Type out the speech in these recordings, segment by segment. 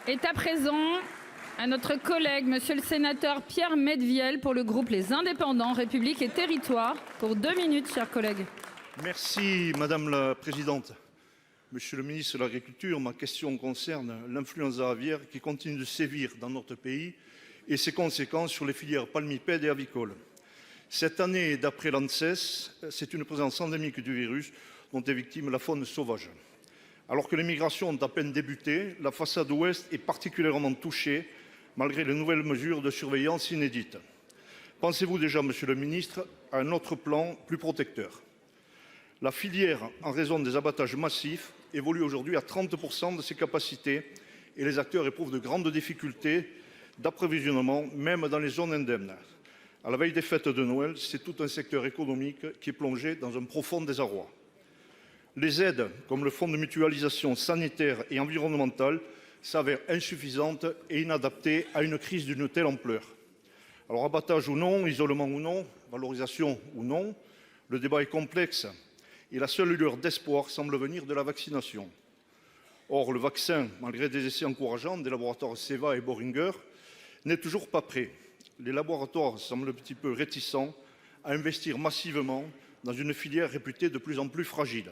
est à présent à notre collègue, monsieur le sénateur Pierre Medviel pour le groupe Les Indépendants, République et Territoires pour 2 minutes, chers collègues. Merci madame la présidente. Monsieur le ministre de l'Agriculture, ma question concerne l'influenza aviaire qui continue de sévir dans notre pays et ses conséquences sur les filières palmipèdes et avicoles. Cette année, d'après l'ANSES, c'est une présence endémique du virus dont est victime la faune sauvage. Alors que les migrations ont à peine débuté, la façade ouest est particulièrement touchée malgré les nouvelles mesures de surveillance inédites. Pensez-vous déjà, monsieur le ministre, à un autre plan plus protecteur? La filière, en raison des abattages massifs, évolue aujourd'hui à 30% de ses capacités et les acteurs éprouvent de grandes difficultés d'approvisionnement, même dans les zones indemnes. À la veille des fêtes de Noël, c'est tout un secteur économique qui est plongé dans un profond désarroi. Les aides, comme le fonds de mutualisation sanitaire et environnementale, s'avèrent insuffisantes et inadaptées à une crise d'une telle ampleur. Alors abattage ou non, isolement ou non, valorisation ou non, le débat est complexe et la seule lueur d'espoir semble venir de la vaccination. Or, le vaccin, malgré des essais encourageants des laboratoires Ceva et Boehringer, n'est toujours pas prêt. Les laboratoires semblent un petit peu réticents à investir massivement dans une filière réputée de plus en plus fragile.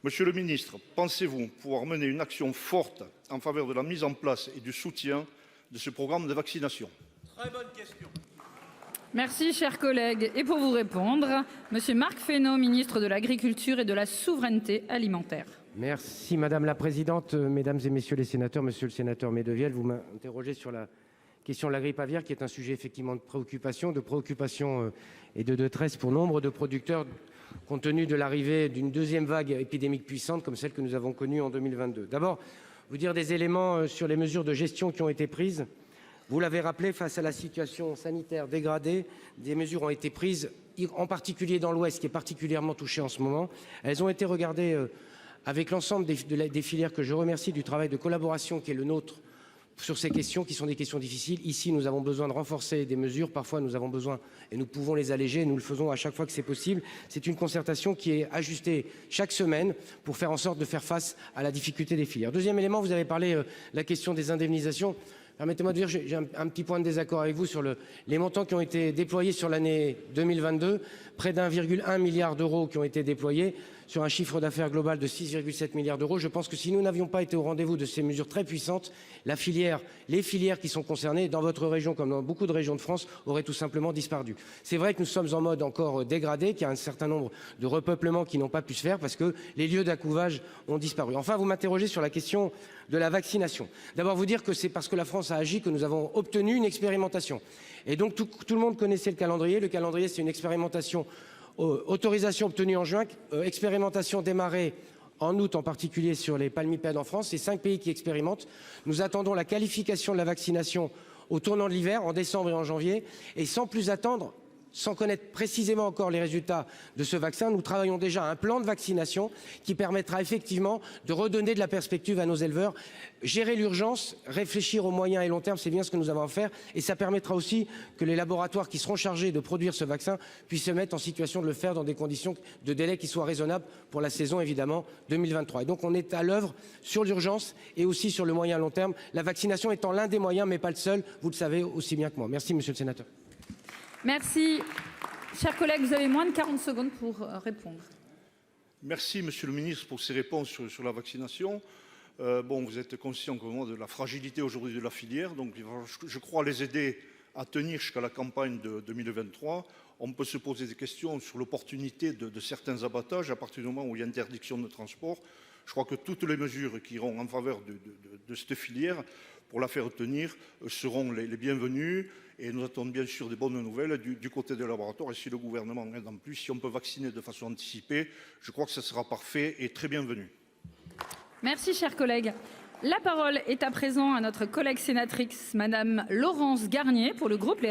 Monsieur le ministre, pensez-vous pouvoir mener une action forte en faveur de la mise en place et du soutien de ce programme de vaccination? Très bonne question. Merci, chers collègues. Et pour vous répondre, monsieur Marc Fesneau, ministre de l'Agriculture et de la Souveraineté alimentaire. Merci madame la présidente, mesdames et messieurs les sénateurs, monsieur le sénateur Medviel, vous m'interrogez sur la question de la grippe aviaire qui est un sujet effectivement de préoccupation et de détresse pour nombre de producteurs compte tenu de l'arrivée d'une deuxième vague épidémique puissante comme celle que nous avons connue en 2022. D'abord, vous dire des éléments sur les mesures de gestion qui ont été prises. Vous l'avez rappelé, face à la situation sanitaire dégradée, des mesures ont été prises, en particulier dans l'Ouest qui est particulièrement touché en ce moment. Elles ont été regardées avec l'ensemble des filières que je remercie du travail de collaboration qui est le nôtre sur ces questions qui sont des questions difficiles. Ici, nous avons besoin de renforcer des mesures. Parfois, nous avons besoin et nous pouvons les alléger. Nous le faisons à chaque fois que c'est possible. C'est une concertation qui est ajustée chaque semaine pour faire en sorte de faire face à la difficulté des filières. Deuxième élément, vous avez parlé de la question des indemnisations. Permettez-moi de dire, j'ai un petit point de désaccord avec vous sur les montants qui ont été déployés sur l'année 2022. Près d'1,1 milliard d'euros qui ont été déployés sur un chiffre d'affaires global de 6,7 milliards d'euros. Je pense que si nous n'avions pas été au rendez-vous de ces mesures très puissantes, les filières qui sont concernées dans votre région comme dans beaucoup de régions de France auraient tout simplement disparu. C'est vrai que nous sommes en mode encore dégradé, qu'il y a un certain nombre de repeuplements qui n'ont pas pu se faire parce que les lieux d'accouvage ont disparu. Enfin, vous m'interrogez sur la question de la vaccination. D'abord vous dire que c'est parce que la France a agi que nous avons obtenu une expérimentation. Et donc tout le monde connaissait le calendrier. Le calendrier, c'est une expérimentation, autorisation obtenue en juin, expérimentation démarrée en août, en particulier sur les palmipèdes en France. C'est 5 pays qui expérimentent. Nous attendons la qualification de la vaccination au tournant de l'hiver, en décembre et en janvier. Et sans plus attendre, sans connaître précisément encore les résultats de ce vaccin, nous travaillons déjà à un plan de vaccination qui permettra effectivement de redonner de la perspective à nos éleveurs. Gérer l'urgence, réfléchir au moyen et long terme, c'est bien ce que nous avons à faire. Et ça permettra aussi que les laboratoires qui seront chargés de produire ce vaccin puissent se mettre en situation de le faire dans des conditions de délai qui soient raisonnables pour la saison, évidemment, 2023. Et donc on est à l'œuvre sur l'urgence et aussi sur le moyen long terme. La vaccination étant l'un des moyens, mais pas le seul, vous le savez aussi bien que moi. Merci, monsieur le sénateur. Merci. Chers collègues, vous avez moins de 40 secondes pour répondre. Merci, monsieur le ministre, pour ces réponses sur la vaccination. Vous êtes conscient comme moi de la fragilité aujourd'hui de la filière. Donc, je crois les aider à tenir jusqu'à la campagne de 2023. On peut se poser des questions sur l'opportunité de certains abattages à partir du moment où il y a interdiction de transport. Je crois que toutes les mesures qui iront en faveur de cette filière pour la faire tenir seront les bienvenues. Et nous attendons bien sûr des bonnes nouvelles du côté des laboratoires. Et si le gouvernement aide en plus, si on peut vacciner de façon anticipée, je crois que ça sera parfait et très bienvenu. Merci, chers collègues. La parole est à présent à notre collègue sénatrice, madame Laurence Garnier, pour le groupe Les